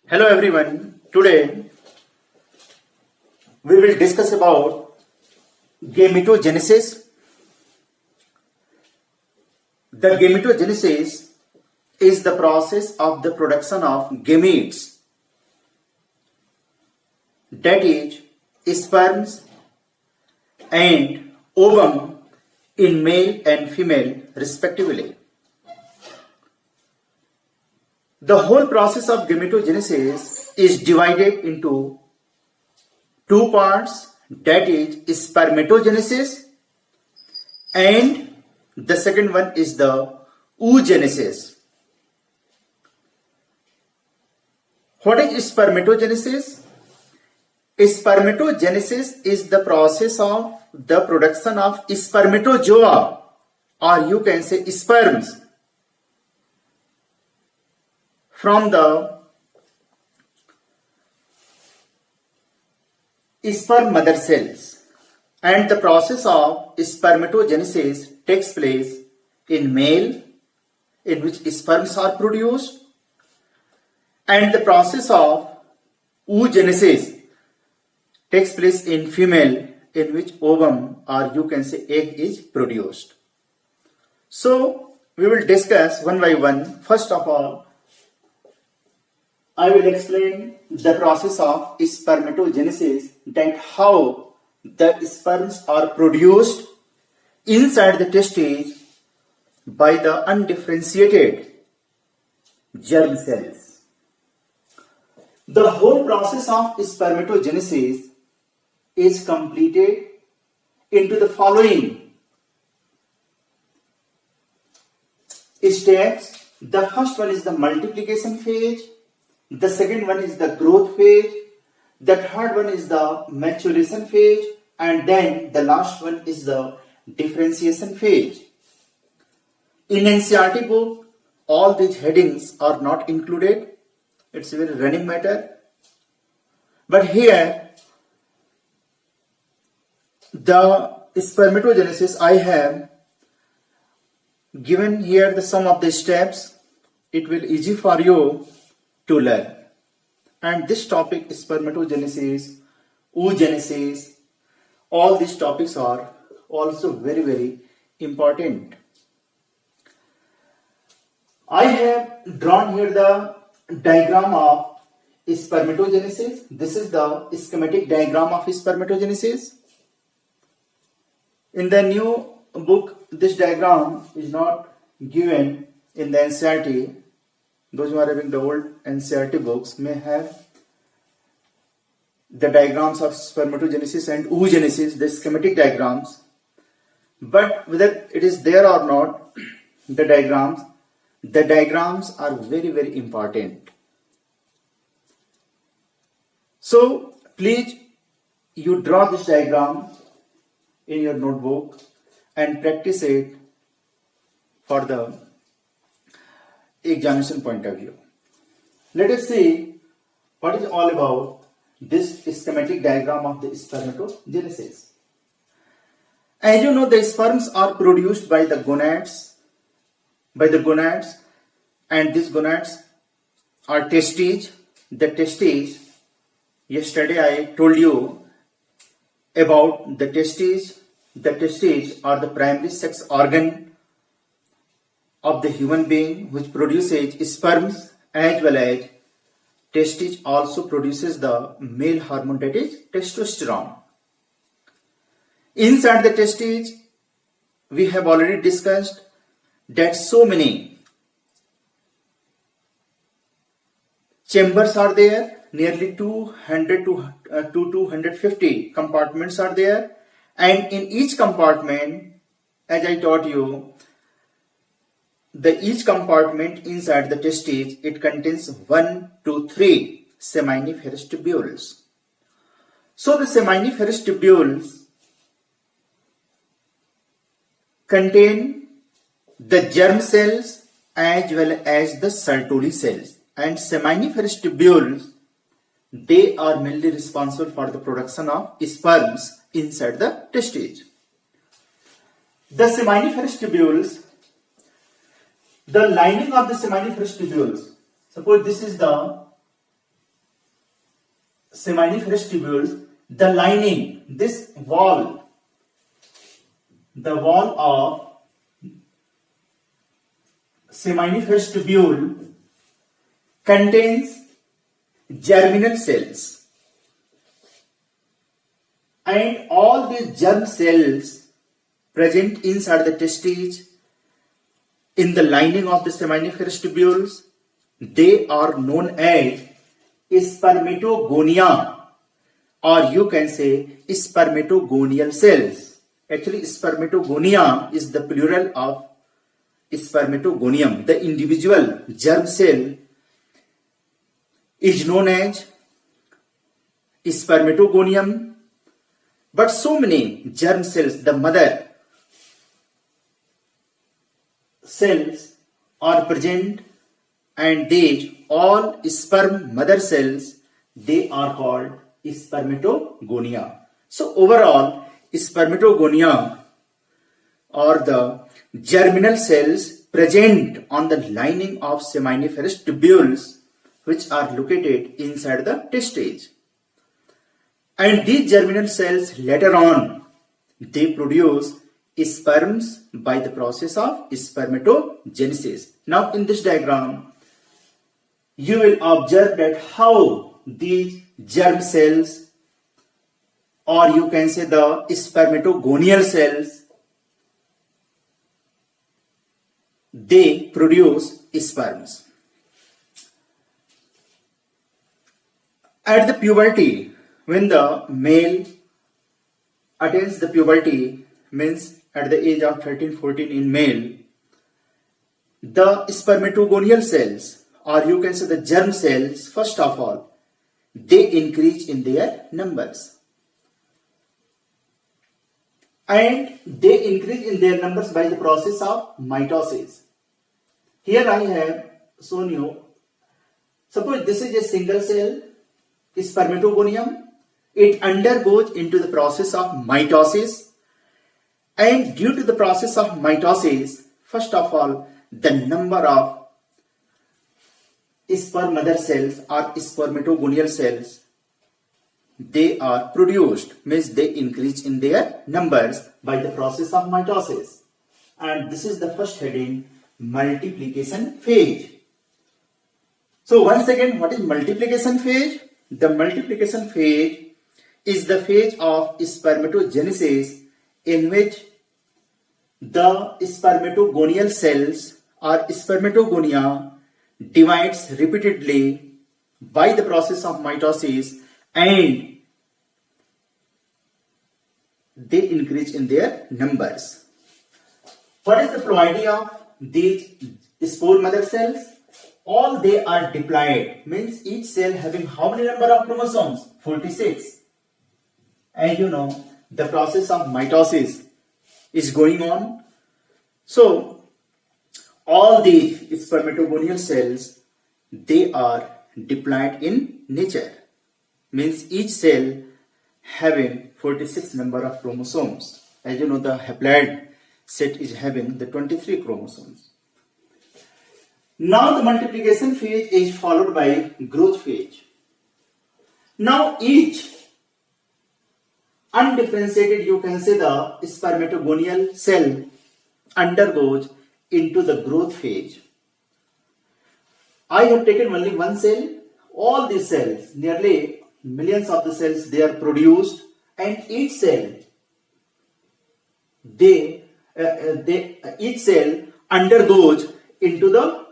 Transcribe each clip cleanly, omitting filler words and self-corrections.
Hello everyone. Today we will discuss about gametogenesis. The gametogenesis is the process of the production of gametes, that is sperms and ovum in male and female respectively. The whole process of gametogenesis is divided into two parts, that is spermatogenesis and the second one is the oogenesis. What is spermatogenesis? Spermatogenesis is the process of the production of spermatozoa, or you can say sperms, from the sperm mother cells, and the process of spermatogenesis takes place in male, in which sperms are produced, and the process of oogenesis takes place in female, in which ovum, or you can say egg, is produced. So we will discuss one by one. First of all, I will explain the process of spermatogenesis, that how the sperms are produced inside the testes by the undifferentiated germ cells. The whole process of spermatogenesis is completed into the following steps. The first one is the multiplication phase. The second one is the growth phase, the third one is the maturation phase, and then the last one is the differentiation phase. In NCERT book, all these headings are not included. It's a very running matter. But here, the spermatogenesis, I have given here the sum of the steps. It will easy for you to learn. And this topic, spermatogenesis, oogenesis, all these topics are also very, very important. I have drawn here the diagram of spermatogenesis. This is the schematic diagram of spermatogenesis. In the new book, this diagram is not given in the NCERT. Those who are having the old NCERT books may have the diagrams of spermatogenesis and oogenesis, the schematic diagrams. But whether it is there or not, the diagrams are very, very important. So please, you draw this diagram in your notebook and practice it for the examination point of view. Let us see what is all about this schematic diagram of the spermatogenesis. As you know, the sperms are produced by the gonads, and these gonads are testes. The testes, yesterday I told you about the testes. The testes are the primary sex organ of the human being, which produces sperms, as well as testes also produces the male hormone, that is testosterone. Inside the testes, we have already discussed that so many chambers are there, nearly 200 to 250 compartments are there, and in each compartment, as I taught you, each compartment inside the testes, it contains 1 to 3 seminiferous tubules. So the seminiferous tubules contain the germ cells as well as the Sertoli cells, and seminiferous tubules, they are mainly responsible for the production of sperms inside the testes. The seminiferous tubules, the lining of the seminiferous tubules, suppose this is the seminiferous tubules, the lining, this wall, the wall of seminiferous tubule contains germinal cells, and all these germ cells present inside the testes in the lining of the seminiferous tubules, they are known as spermatogonia, or you can say spermatogonial cells. Actually, spermatogonia is the plural of spermatogonium. The individual germ cell is known as spermatogonium, but so many germ cells, the mother cells are present, and these all sperm mother cells, they are called spermatogonia. So overall, spermatogonia or the germinal cells present on the lining of seminiferous tubules, which are located inside the testes. And these germinal cells later on, they produce sperms by the process of spermatogenesis. Now in this diagram, you will observe that how these germ cells, or you can say the spermatogonial cells, they produce sperms. At the puberty, when the male attains the puberty, means at the age of 13-14 in male, the spermatogonial cells, or you can say the germ cells, first of all, they increase in their numbers. And they increase in their numbers by the process of mitosis. Here I have shown you, suppose this is a single cell, spermatogonium. It undergoes into the process of mitosis, and due to the process of mitosis, first of all, the number of sperm mother cells or spermatogonial cells, they are produced, means they increase in their numbers by the process of mitosis. And this is the first heading, multiplication phase. So once again, what is multiplication phase? The multiplication phase is the phase of spermatogenesis in which the spermatogonial cells or spermatogonia divides repeatedly by the process of mitosis, and they increase in their numbers. What is the ploidy of these spore mother cells? All they are diploid, means each cell having how many number of chromosomes? 46. And you know, the process of mitosis is going on. So all these spermatogonial cells, they are diploid in nature, means each cell having 46 number of chromosomes. As you know, the haploid set is having the 23 chromosomes. Now the multiplication phase is followed by growth phase. Now each undifferentiated, you can say the spermatogonial cell undergoes into the growth phase. I have taken only one cell. All these cells, nearly millions of the cells, they are produced, and each cell, each cell undergoes into the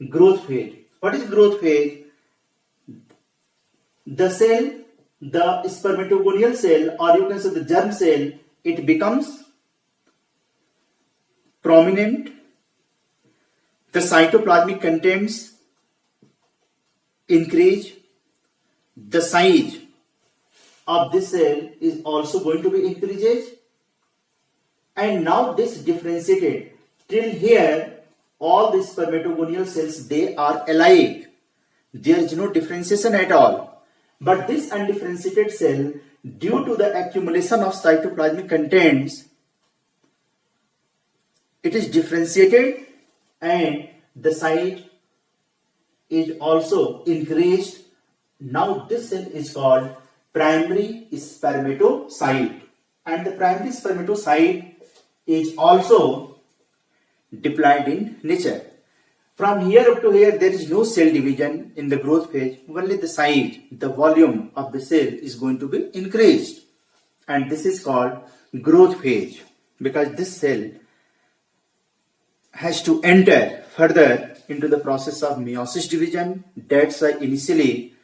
growth phase. What is growth phase? The cell, the spermatogonial cell, or you can say the germ cell, it becomes prominent. The cytoplasmic contents increase. The size of this cell is also going to be increases. And now this differentiated, till here all the spermatogonial cells, they are alike. There is no differentiation at all. But this undifferentiated cell, due to the accumulation of cytoplasmic contents, it is differentiated, and the size is also increased, Now this cell is called primary spermatocyte, and the primary spermatocyte is also diploid in nature. From here up to here there is no cell division in the growth phase, only the size, the volume of the cell is going to be increased, and this is called growth phase because this cell has to enter further into the process of meiosis division. That's why initially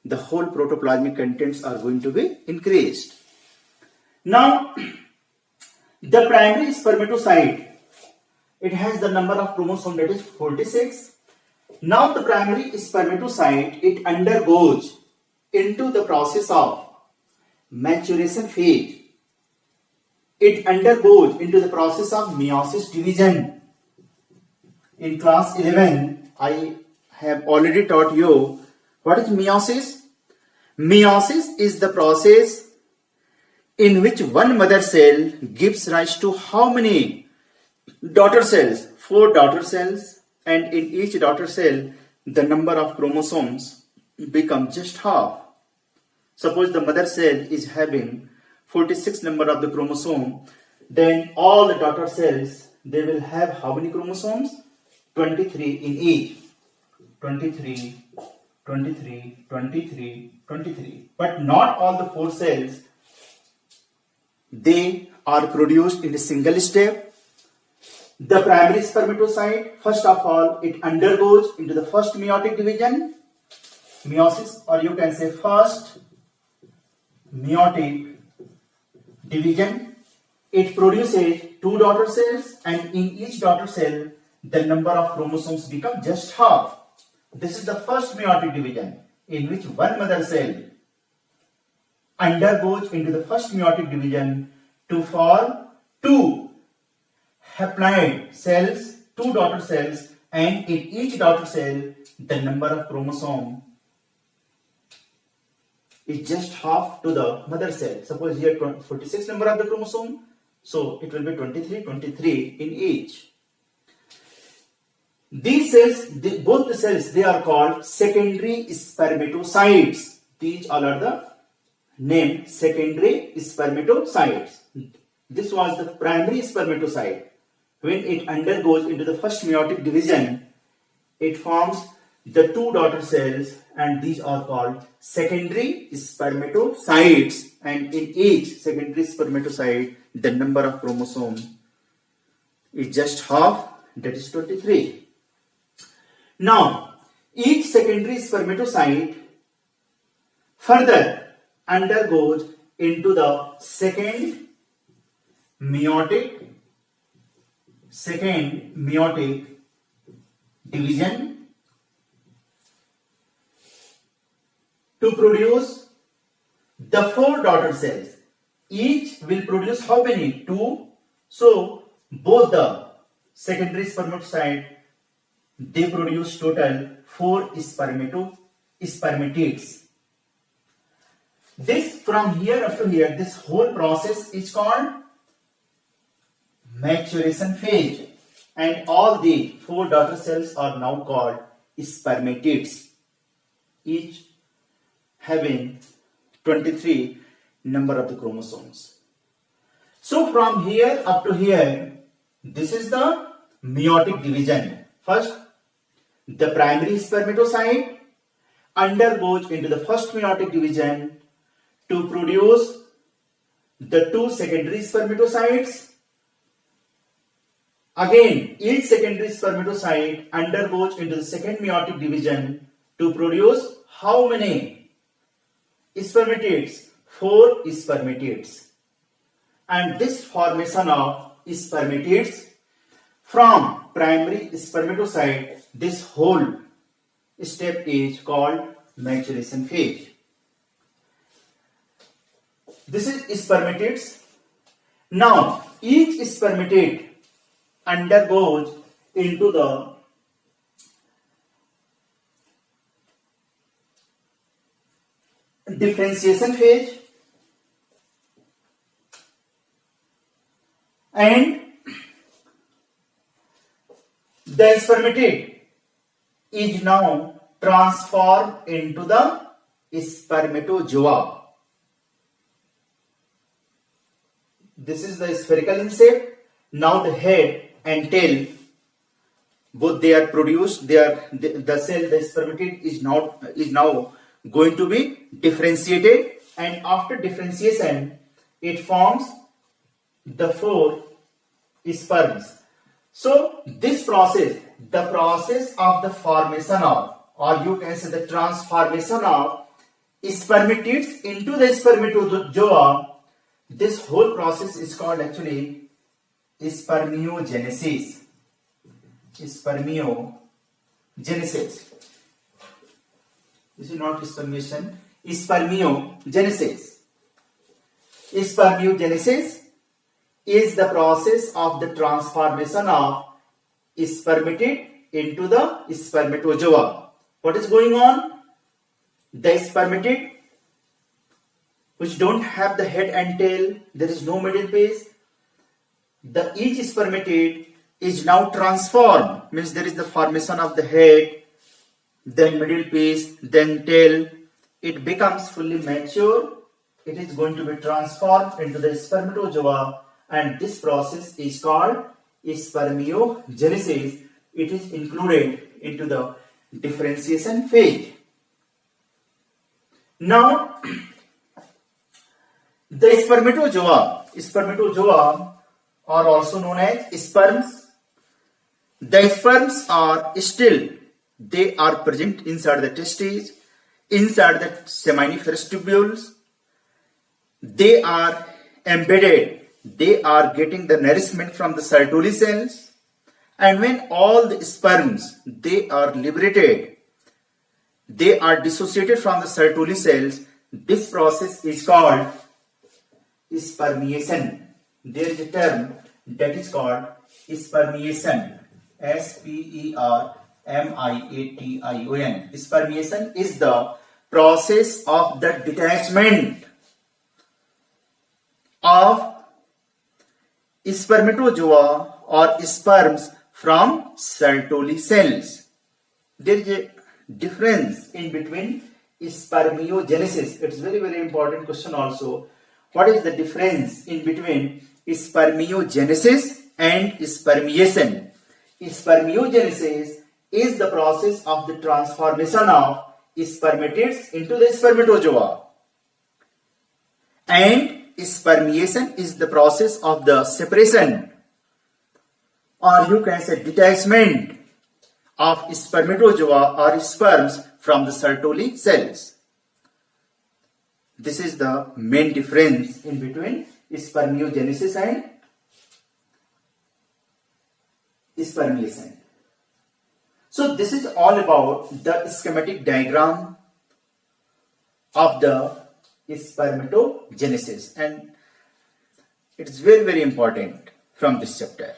the whole protoplasmic contents are going to be increased. Now the primary spermatocyte, it has the number of chromosomes that is 46. Now the primary spermatocyte, it undergoes into the process of maturation phase. It undergoes into the process of meiosis division. In class 11, I have already taught you what is meiosis. Meiosis is the process in which one mother cell gives rise to how many daughter cells? 4 daughter cells, and in each daughter cell the number of chromosomes become just half. Suppose the mother cell is having 46 number of the chromosome, then all the daughter cells, they will have how many chromosomes? 23 in each. 23, 23, 23, 23. But not all the 4 cells, they are produced in a single step. The primary spermatocyte, first of all, it undergoes into the first meiotic division, meiosis, or you can say first meiotic division. It produces 2 daughter cells, and in each daughter cell the number of chromosomes become just half. This is the first meiotic division in which one mother cell undergoes into the first meiotic division to form 2 haploid cells, 2 daughter cells, and in each daughter cell the number of chromosome is just half to the mother cell. Suppose here 46 number of the chromosome, so it will be 23, 23 in each. These cells, both the cells, they are called secondary spermatocytes. These all are the named secondary spermatocytes. This was the primary spermatocyte. When it undergoes into the first meiotic division, it forms the 2 daughter cells, and these are called secondary spermatocytes. And in each secondary spermatocyte, the number of chromosomes is just half, that is 23. Now, each secondary spermatocyte further undergoes into the second meiotic division to produce the 4 daughter cells. Each will produce how many? 2. So both the secondary spermatocyte, they produce total 4 spermatids. This, from here up to here, this whole process is called maturation phase, and all the 4 daughter cells are now called spermatids, each having 23 number of the chromosomes. So from here up to here, this is the meiotic division. First, the primary spermatocyte undergoes into the first meiotic division to produce the 2 secondary spermatocytes. Again, each secondary spermatocyte undergoes into the second meiotic division to produce how many spermatids? 4 spermatids. And this formation of spermatids from primary spermatocyte, this whole step is called maturation phase. This is spermatids. Now, each spermatid undergoes into the differentiation phase, and the spermatid is now transformed into the spermatozoa. This is the spherical in shape. Now the head and tail, both they are produced. The cell, the spermatid is now going to be differentiated, and after differentiation, it forms the 4 sperms. So this process, the process of the formation of, or you can say the transformation of spermatids into the spermatozoa, this whole process is called actually spermiogenesis. Spermiogenesis. This is not spermation. Spermiogenesis. Spermiogenesis is the process of the transformation of spermatid into the spermatozoa. What is going on? The spermatid, which don't have the head and tail, there is no middle phase. Each spermatid is now transformed, means there is the formation of the head, then middle phase, then tail. It becomes fully mature. It is going to be transformed into the spermatozoa, and this process is called spermiogenesis. It is included into the differentiation phase. Now, the spermatozoa are also known as sperms. The sperms are still, they are present inside the testes, inside the seminiferous tubules. They are embedded, they are getting the nourishment from the Sertoli cells, and when all the sperms, they are liberated, they are dissociated from the Sertoli cells, this process is called spermiation. There is a term that is called spermiation. Spermiation. Spermiation is the process of the detachment of spermatozoa or sperms from Sertoli cells. There is a difference in between spermiogenesis. It's very, very important question also. What is the difference in between spermiogenesis and spermiation? Spermiogenesis is the process of the transformation of spermatids into the spermatozoa, and spermiation is the process of the separation, or you can say detachment, of spermatozoa or sperms from the Sertoli cells. This is the main difference in between spermiogenesis and spermiation. So this is all about the schematic diagram of the spermatogenesis, and it's very, very important from this chapter.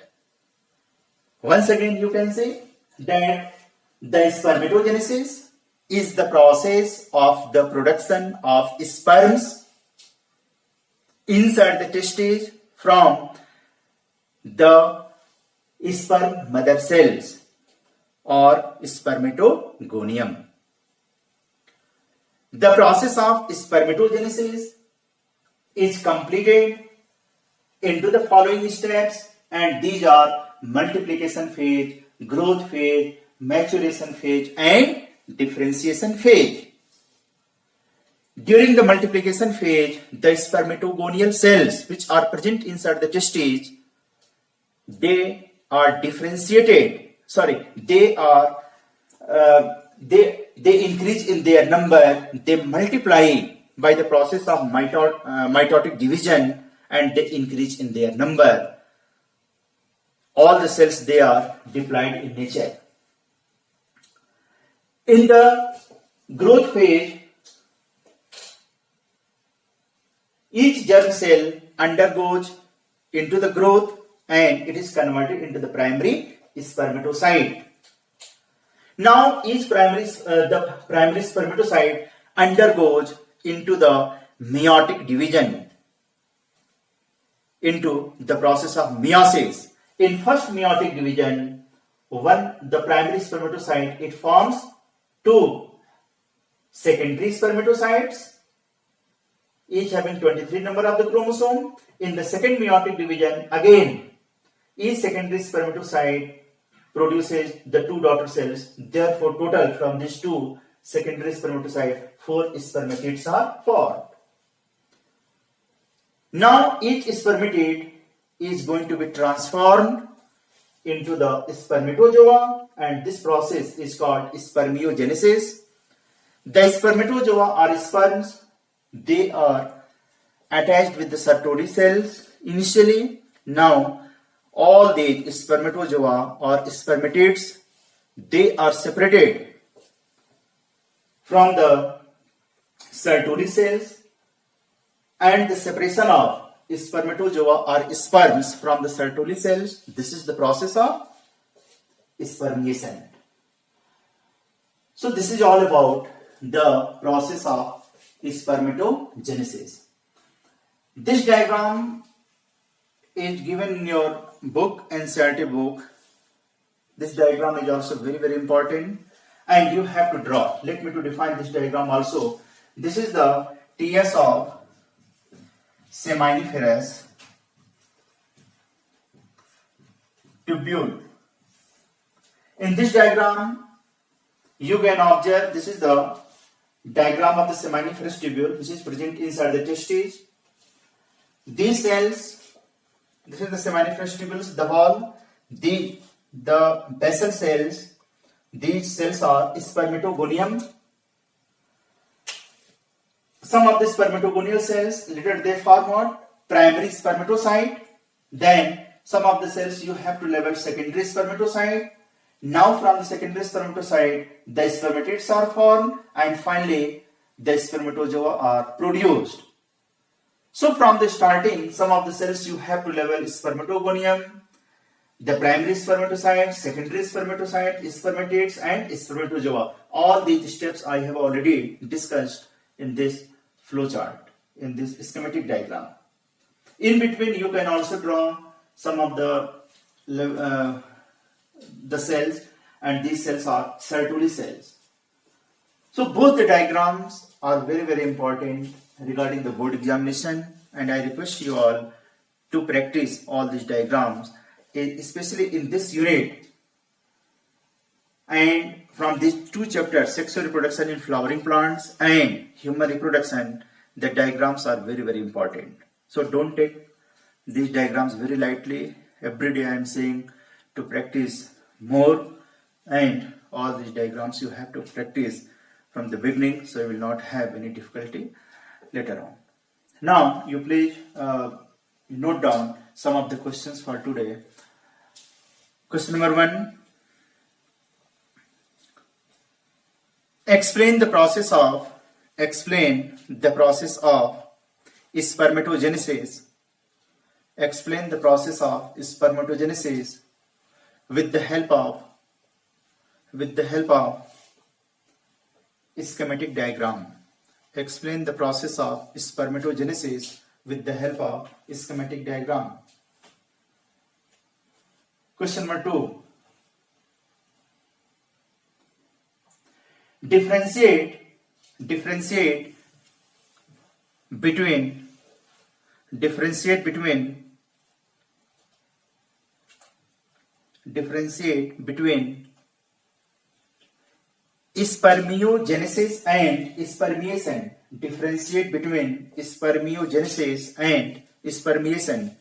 Once again, you can say that the spermatogenesis is the process of the production of sperms inside the testes from the sperm mother cells or spermatogonium. The process of spermatogenesis is completed into the following steps, and these are multiplication phase, growth phase, maturation phase, and differentiation phase. During the multiplication phase, the spermatogonial cells which are present inside the testes, they are differentiated. They increase in their number. They multiply by the process of mitotic division, and they increase in their number. All the cells, they are diploid in nature. In the growth phase, each germ cell undergoes into the growth, and it is converted into the primary spermatocyte. Now each primary spermatocyte undergoes into the meiotic division, into the process of meiosis. In first meiotic division, the primary spermatocyte, it forms two secondary spermatocytes, each having 23 number of the chromosome. In the second meiotic division, again, each secondary spermatocyte produces the two daughter cells. Therefore, total from these two secondary spermatocytes, 4 spermatids are formed. Now, each spermatid is going to be transformed into the spermatozoa, and this process is called spermiogenesis. The spermatozoa are sperms. They are attached with the Sertoli cells initially. Now, all these spermatozoa or spermatids, they are separated from the Sertoli cells, and the separation of spermatozoa or sperms from the Sertoli cells, this is the process of spermiation. So this is all about the process of spermatogenesis. This diagram is given in your book, NCERT book. This diagram is also very, very important, and you have to draw. Let me to define this diagram also. This is the TS of seminiferous tubule. In this diagram, you can observe this is the diagram of the seminiferous tubule, which is present inside the testes. These cells, this is the seminiferous tubules, the wall, the basal cells, these cells are spermatogonium. Some of the spermatogonial cells, later they form what? Primary spermatocyte. Then some of the cells you have to label secondary spermatocyte. Now from the secondary spermatocyte, the spermatids are formed, and finally the spermatozoa are produced. So from the starting, some of the cells you have to label spermatogonium, the primary spermatocyte, secondary spermatocyte, spermatids and spermatozoa. All these steps I have already discussed in this flowchart, in this schematic diagram. In between, you can also draw some of the cells, and these cells are Sertoli cells. So both the diagrams are very, very important regarding the board examination, and I request you all to practice all these diagrams, especially in this unit. And from these two chapters, sexual reproduction in flowering plants and human reproduction, the diagrams are very, very important. So don't take these diagrams very lightly. Every day I am saying to practice more, and all these diagrams you have to practice from the beginning, so you will not have any difficulty later on. Now you please note down some of the questions for today. Question number 1. Explain the process of spermatogenesis. Explain the process of spermatogenesis with the help of schematic diagram. Explain the process of spermatogenesis with the help of schematic diagram. Question number 2. Differentiate between spermiogenesis and spermiation. Differentiate between spermiogenesis and spermiation.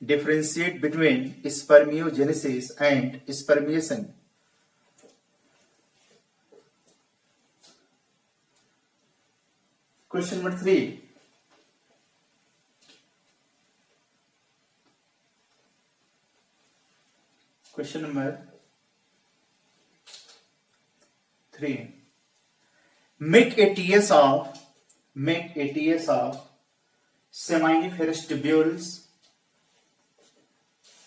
Differentiate between spermiogenesis and spermiation. Question number 3. Question number 3. Make a TS of seminiferous tubules.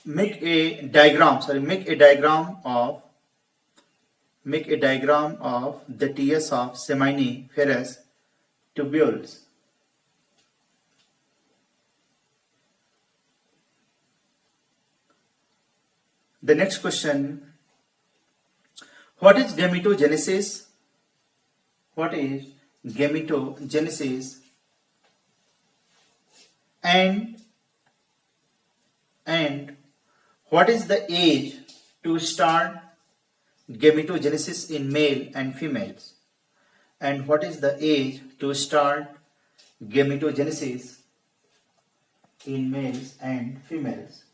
Make a diagram of the TS of seminiferous tubules. The next question: what is gametogenesis? What is gametogenesis? And what is the age to start gametogenesis in male and females? And what is the age to start gametogenesis in males and females?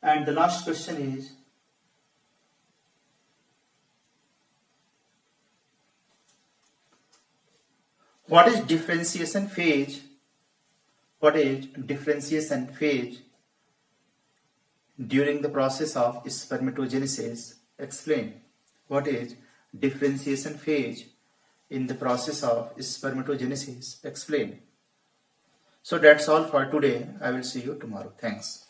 And the last question is, what is differentiation phase? What is differentiation phase during the process of spermatogenesis? Explain. What is differentiation phase in the process of spermatogenesis? Explain. So that's all for today. I will see you tomorrow. Thanks.